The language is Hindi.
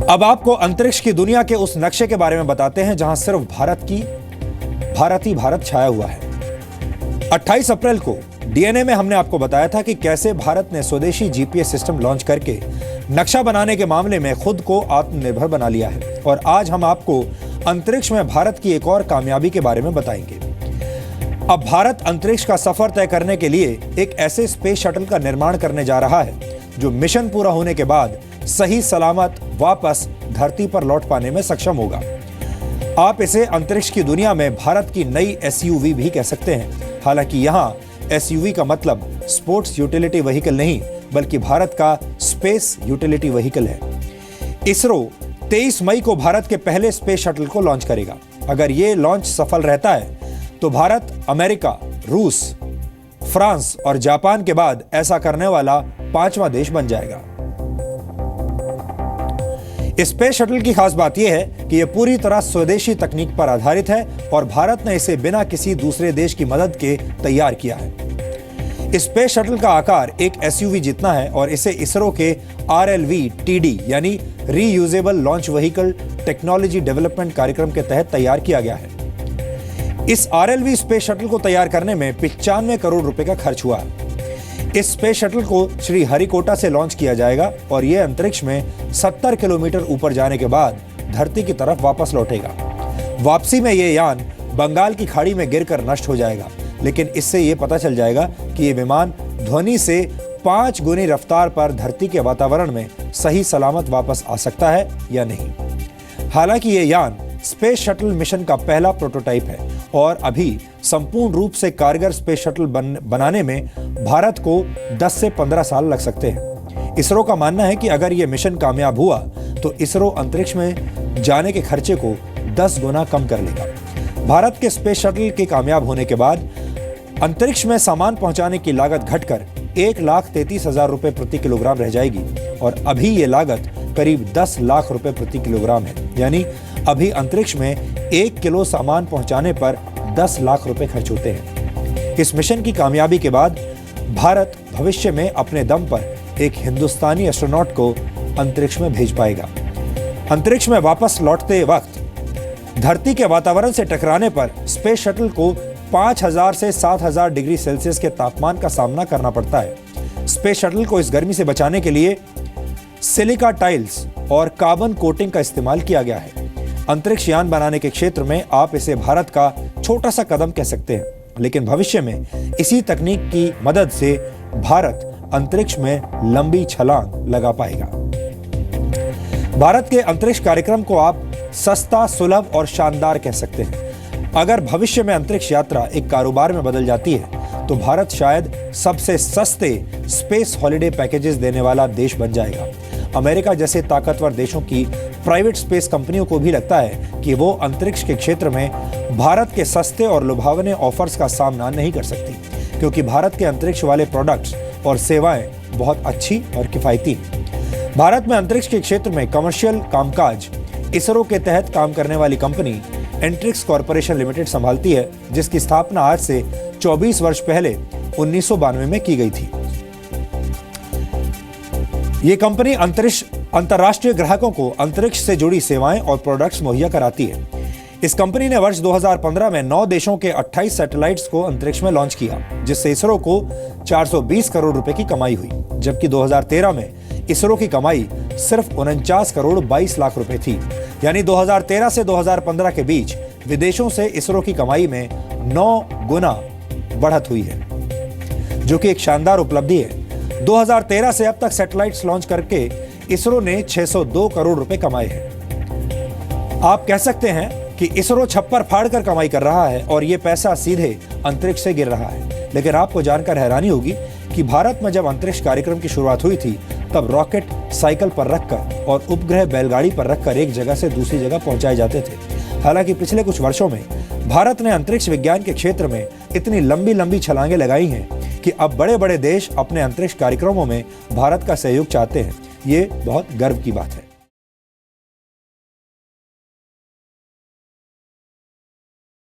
अब आपको अंतरिक्ष की दुनिया के उस नक्शे के बारे में बताते हैं जहां सिर्फ भारत छाया हुआ है। 28 अप्रैल को डीएनए में हमने आपको बताया था कि कैसे भारत ने स्वदेशी जीपीएस सिस्टम लॉन्च करके नक्शा बनाने के मामले में खुद को आत्मनिर्भर बना लिया है। और आज हम आपको अंतरिक्ष में भारत की एक और कामयाबी के बारे में बताएंगे। अब भारत अंतरिक्ष का सफर तय करने के लिए एक ऐसे स्पेस शटल का निर्माण करने जा रहा है जो मिशन पूरा होने के बाद सही सलामत वापस धरती पर लौट पाने में सक्षम होगा। आप इसे अंतरिक्ष की दुनिया में भारत की नई एसयूवी भी कह सकते हैं। हालांकि यहाँ एसयूवी का मतलब स्पोर्ट्स यूटिलिटी व्हीकल नहीं, बल्कि भारत का स्पेस यूटिलिटी व्हीकल है। इसरो 23 मई को भारत के पहले स्पेस शटल को लॉन्च करेगा। अगर ये लॉन्च सफल रहता है तो भारत अमेरिका, रूस, फ्रांस और जापान के बाद ऐसा करने वाला 5वां देश बन जाएगा। स्पेस शटल की खास बात यह है कि यह पूरी तरह स्वदेशी तकनीक पर आधारित है और भारत ने इसे बिना किसी दूसरे देश की मदद के तैयार किया है। स्पेस शटल का आकार एक एसयूवी जितना है और इसे इसरो के RLV-TD यानी reusable launch vehicle technology development कार्यक्रम के तहत तैयार किया गया है। इस RLV स्पेस शटल को तैयार करने में 95 करोड़ रुपए का खर्च हुआ। इस स्पेस शटल को श्री हरिकोटा से लॉन्च किया जाएगा और यह अंतरिक्ष में 70 किलोमीटर ऊपर जाने के बाद धरती की तरफ वापस लौटेगा। वापसी में यह यान बंगाल की खाड़ी में गिरकर नष्ट हो जाएगा, लेकिन इससे यह पता चल जाएगा कि यह विमान ध्वनि से 5 गुनी रफ्तार पर धरती के वातावरण में सही सलामत वापस आ सकता है या नहीं। हालांकि यह यान स्पेस शटल मिशन का पहला प्रोटोटाइप है और अभी संपूर्ण रूप से कारगर स्पेस शटल बनाने में भारत को 10 से 15 साल लग सकते हैं। इसरो का मानना है कि अगर यह मिशन कामयाब हुआ तो इसरो अंतरिक्ष में जाने के खर्चे को 10 गुना कम कर लेगा। भारत के स्पेस शटल के कामयाब होने के बाद अंतरिक्ष में सामान पहुंचाने की लागत घटकर 1,33,000 रुपए प्रति किलोग्राम रह जाएगी और अभी यह लागत करीब 10 लाख रुपए प्रति किलोग्राम है। यानी अभी अंतरिक्ष में 1 किलो सामान पहुंचाने पर 10 लाख रुपए खर्च होते हैं। इस मिशन की कामयाबी के बाद भारत भविष्य में अपने दम पर एक हिंदुस्तानी एस्ट्रोनॉट को अंतरिक्ष में भेज पाएगा। अंतरिक्ष में वापस लौटते वक्त धरती के वातावरण से टकराने पर स्पेस शटल को 5000 से 7000 डिग्री सेल्सियस के तापमान का सामना करना पड़ता है। स्पेस शटल को इस गर्मी से बचाने के लिए सिलिका टाइल्स और कार्बन कोटिंग का इस्तेमाल किया गया है। अंतरिक्ष यान बनाने के क्षेत्र में आप इसे भारत का छोटा सा कदम कह सकते हैं, लेकिन भविष्य में इसी तकनीक की मदद से भारत अंतरिक्ष में लंबी छलांग लगा पाएगा। भारत के अंतरिक्ष कार्यक्रम को आप सस्ता, सुलभ और शानदार कह सकते हैं। अगर भविष्य में अंतरिक्ष यात्रा एक कारोबार में बदल जाती है तो भारत शायद सबसे सस्ते स्पेस हॉलिडे पैकेजेस देने वाला देश बन जाएगा। अमेरिका जैसे ताकतवर देशों की प्राइवेट स्पेस कंपनियों को भी लगता है कि वो अंतरिक्ष के क्षेत्र में भारत के सस्ते और लुभावने ऑफर्स का सामना नहीं कर सकती, क्योंकि भारत के अंतरिक्ष वाले प्रोडक्ट्स और सेवाएं बहुत अच्छी और किफायती हैं। भारत में अंतरिक्ष के क्षेत्र में कमर्शियल कामकाज इसरो के तहत काम करने वाली कंपनी एंट्रिक्स कॉर्पोरेशन लिमिटेड संभालती है, जिसकी स्थापना आज से 24 वर्ष पहले 1992 में की गई थी। ये कंपनी अंतर्राष्ट्रीय ग्राहकों को अंतरिक्ष से जुड़ी सेवाएं और प्रोडक्ट्स मुहैया कराती है। इस कंपनी ने वर्ष 2015 में 9 देशों के 28 सैटेलाइट्स को अंतरिक्ष में लॉन्च किया, जिससे इसरो को 420 करोड़ रुपए की कमाई हुई, जबकि 2013 में इसरो की कमाई सिर्फ 49 करोड़ 22 लाख रुपए थी। यानी 2013 से 2015 के बीच विदेशों से इसरो की कमाई में 9 गुना बढ़त हुई है, जो कि एक शानदार उपलब्धि है। 2013 से अब तक सैटेलाइट्स लॉन्च करके इसरो ने 602 करोड़ रुपए कमाए हैं। आप कह सकते हैं कि इसरो छप्पर फाड़कर कमाई कर रहा है और यह पैसा सीधे अंतरिक्ष से गिर रहा है। लेकिन आपको जानकर हैरानी होगी कि भारत में जब अंतरिक्ष कार्यक्रम की शुरुआत हुई थी तब रॉकेट साइकिल पर रखकर और उपग्रह बैलगाड़ी पर रखकर एक जगह से दूसरी जगह पहुंचाए जाते थे। हालांकि पिछले कुछ वर्षों में भारत ने अंतरिक्ष विज्ञान के क्षेत्र में इतनी लंबी लंबी छलांगें लगाई हैं कि अब बड़े बड़े देश अपने अंतरिक्ष कार्यक्रमों में भारत का सहयोग चाहते हैं। ये बहुत गर्व की बात है।